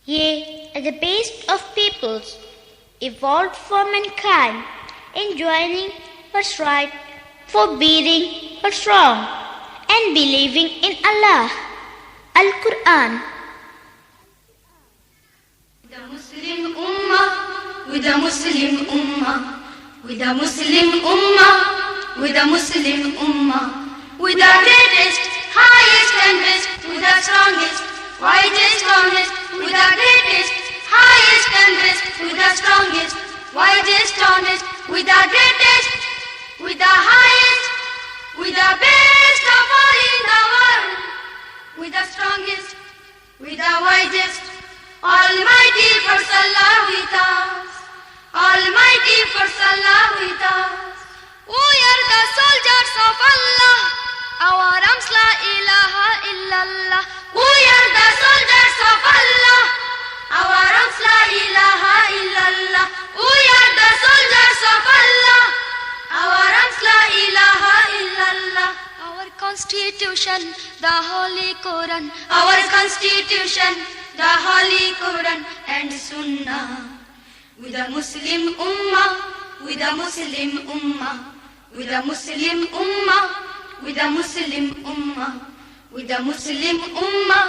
Ye are the best of peoples, evolved for mankind, enjoining what's right, forbidding what's wrong, and believing in Allah. Al-Quran. With a Muslim Ummah, with a Muslim Ummah, with a Muslim Ummah, with a Muslim Ummah, with the greatest, highest and best, with the strongest, widest, honest, with the greatest, highest and best, with the strongest, widest, honest, with the greatest, with the highest, with the best of all in the world, with the strongest, with the widest, Almighty first Allah with us, Almighty first Allah with us. We are the soldiers of Allah, our arms la ilaha illallah. We are the soldiers of Allah, our arms la ilaha illallah. We are the soldiers of Allah, our arms la ilaha illallah. Our constitution, the Holy Quran, our constitution, the Holy Quran and Sunnah. With a Muslim Ummah, with a Muslim Ummah, with a Muslim Ummah, with a Muslim Ummah, with a Muslim Ummah,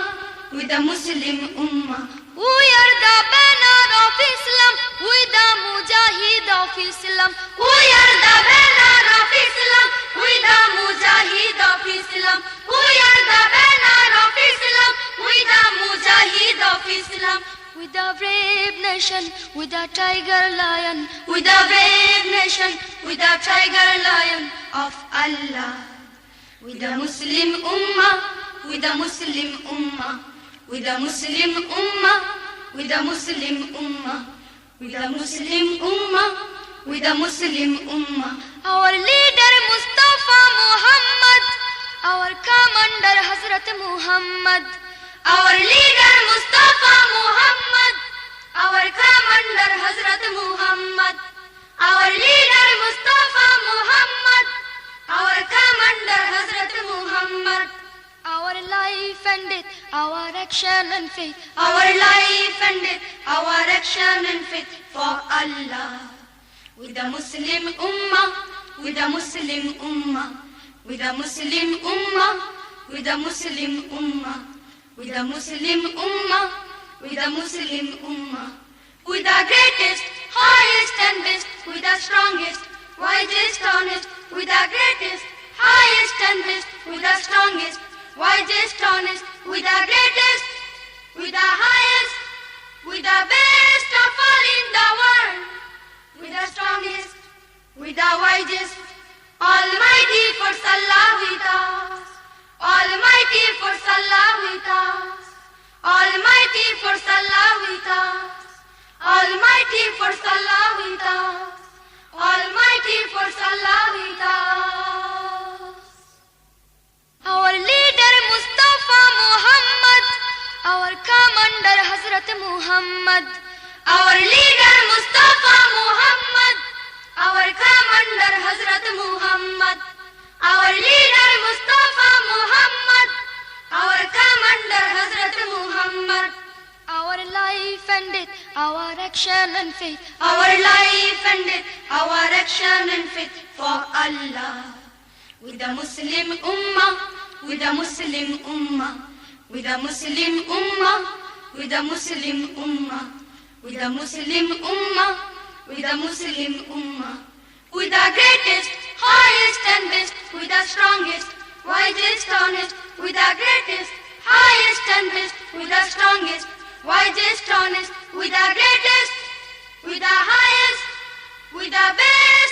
with a Muslim Ummah. We are the banner of Islam, we the Mujahid of Islam. We are the banner of Islam, we the Mujahid of Islam. We are the banner of Islam, we the Mujahid of Islam. With a brave nation, with a tiger lion, with a brave nation, with a tiger lion of Allah. With a Muslim Ummah, with a Muslim Ummah, with a Muslim Ummah, with a Muslim Ummah, with a Muslim Ummah, with a Muslim Ummah. Our leader Mustafa Muhammad, our commander Hazrat Muhammad. Our leader Mustafa Muhammad, our commander Hazrat Muhammad. Our leader Mustafa Muhammad, our commander Hazrat Muhammad. Our life and death, our action and faith. Our life and death, our action and faith for Allah. With a Muslim Ummah, with a Muslim Ummah, with a Muslim Ummah, with a Muslim Ummah. With the Muslim Ummah, with the Muslim Ummah, with the greatest, highest and best, with the strongest, widest, honest, with the greatest, highest and best, with the strongest, widest, honest, with the greatest, with the highest, with the best of all in the world, with the strongest, with the widest, Almighty for Allah with us. Almighty for Salah with us, Almighty for Salah with us, Almighty for Salah with us, Almighty for Salah with us. Our leader Mustafa Muhammad, our commander Hazrat Muhammad. Our leader Mustafa Muhammad, our commander Hazrat Muhammad. Our leader Mustafa Muhammad, our commander Hazrat Muhammad. Our life and death, our action and faith. Our life and death, our action and faith for Allah. With a Muslim Ummah, with a Muslim Ummah, with a Muslim Ummah, with a Muslim Ummah, with a Muslim Ummah, with a Muslim Ummah. With the greatest, highest and best, with the strongest, widest, honest, with the greatest, highest and best, with the strongest, widest, honest, with the greatest, with the highest, with the best.